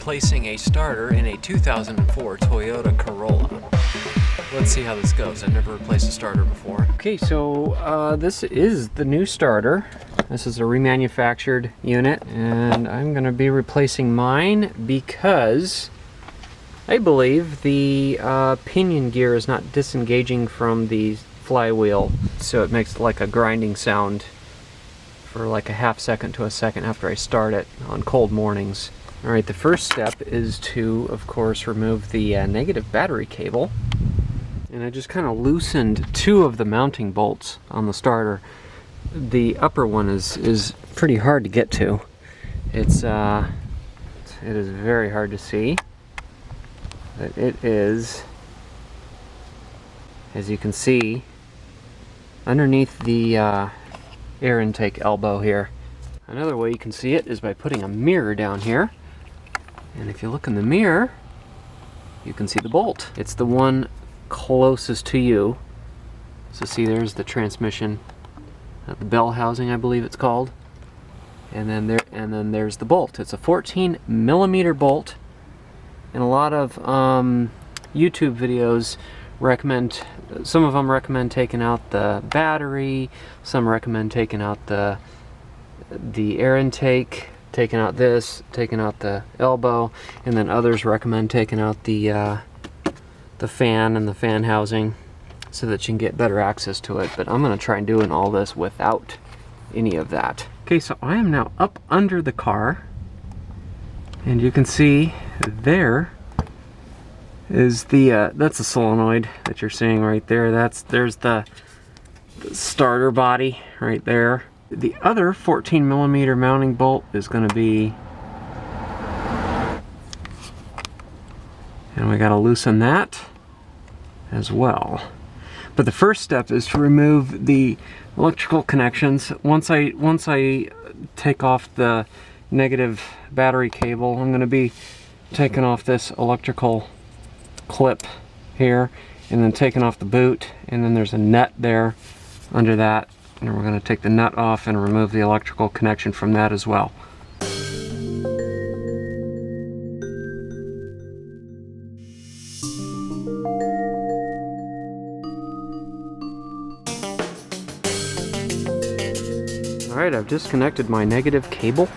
replacing a starter in a 2004 Toyota Corolla. Let's see how this goes. I've never replaced a starter before. Okay, so this is the new starter. This is a remanufactured unit, and I'm going to be replacing mine because I believe the pinion gear is not disengaging from the flywheel, so it makes like a grinding sound for like a half second to a second after I start it on cold mornings. Alright, the first step is to, of course, remove the negative battery cable. And I just kind of loosened two of the mounting bolts on the starter. The upper one is pretty hard to get to. It is very hard to see. But it is, as you can see, underneath the air intake elbow here. Another way you can see it is by putting a mirror down here. And if you look in the mirror, you can see the bolt. It's the one closest to you. So see, there's the transmission, the bell housing, I believe it's called. And then there's the bolt. It's a 14mm bolt. And a lot of YouTube videos recommend, some of them recommend taking out the battery, some recommend taking out the air intake, taking out this, taking out the elbow, and then others recommend taking out the fan and the fan housing so that you can get better access to it. But I'm going to try and doing all this without any of that. Okay, so I am now up under the car, and you can see there is the that's the solenoid that you're seeing right there. There's the starter body right there. The other 14mm mounting bolt is going to be, and we got to loosen that as well. But the first step is to remove the electrical connections. Once I take off the negative battery cable, I'm going to be taking off this electrical clip here, and then taking off the boot, and then there's a nut there under that, and we're going to take the nut off and remove the electrical connection from that as well. Alright, I've disconnected my negative cable.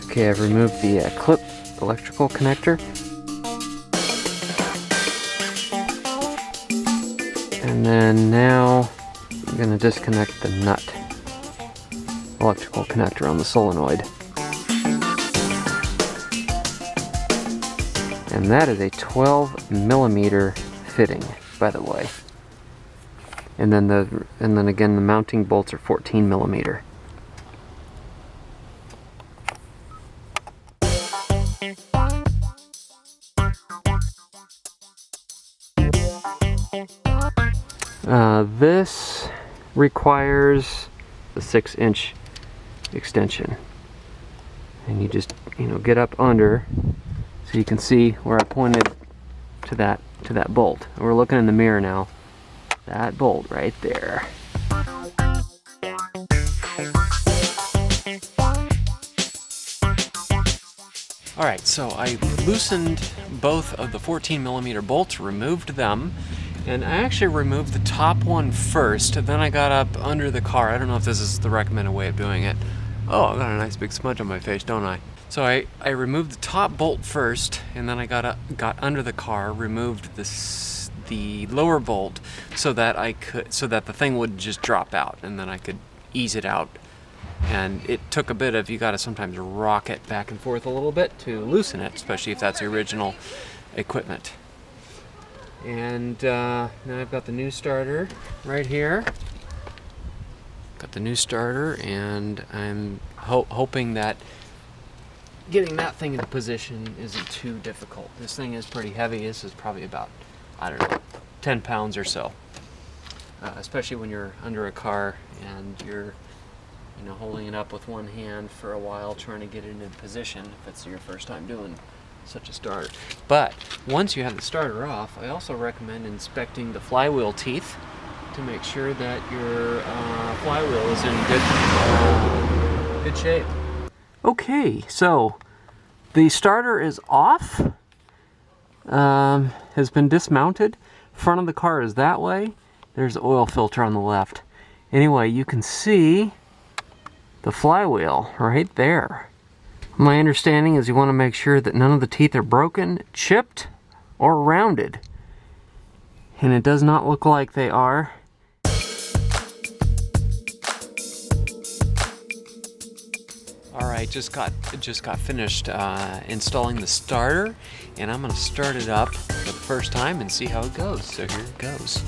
Okay, I've removed the clip electrical connector. And then now I'm going to disconnect the nut electrical connector on the solenoid. And that is a 12mm fitting, by the way. And then again the mounting bolts are 14mm. This requires a 6-inch extension, and you just get up under so you can see where I pointed to that bolt. And we're looking in the mirror now. That bolt right there. Alright, so I loosened both of the 14mm bolts, removed them, and I actually removed the top one first, then I got up under the car. I don't know if this is the recommended way of doing it. Oh, I got a nice big smudge on my face, don't I? So I removed the top bolt first, and then I got under the car, removed the lower bolt so that the thing would just drop out, and then I could ease it out. And it took a bit of, you gotta sometimes rock it back and forth a little bit to loosen it, especially if that's the original equipment. And now I've got the new starter right here. Got the new starter, and I'm hoping that getting that thing into position isn't too difficult. This thing is pretty heavy. This is probably about, I don't know, 10 pounds or so. Especially when you're under a car and you're holding it up with one hand for a while trying to get it into position if it's your first time doing such a starter. But once you have the starter off, I also recommend inspecting the flywheel teeth to make sure that your flywheel is in good shape. Okay, so The starter is off, has been dismounted. Front of the car is that way. There's the oil filter on the left. Anyway, you can see the flywheel right there. My understanding is you want to make sure that none of the teeth are broken, chipped, or rounded. And it does not look like they are. Alright, just got finished installing the starter, and I'm going to start it up for the first time and see how it goes. So here it goes.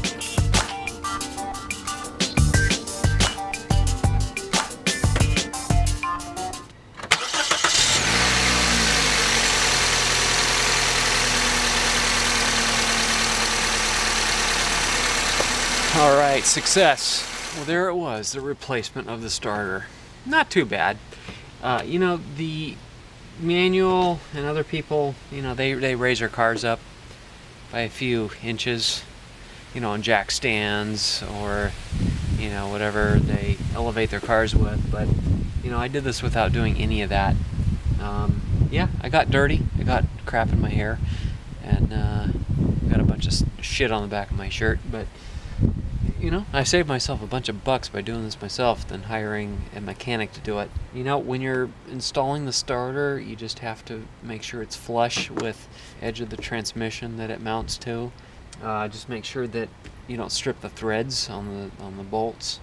Alright, success. Well, there it was, the replacement of the starter. Not too bad. You know, the manual and other people, you know, they raise their cars up by a few inches, you know, on jack stands or, you know, whatever they elevate their cars with. But, you know, I did this without doing any of that. Yeah, I got dirty. I got crap in my hair and got a bunch of shit on the back of my shirt. But, you know, I saved myself a bunch of bucks by doing this myself than hiring a mechanic to do it. You know, when you're installing the starter, you just have to make sure it's flush with edge of the transmission that it mounts to. Just make sure that you don't strip the threads on the bolts.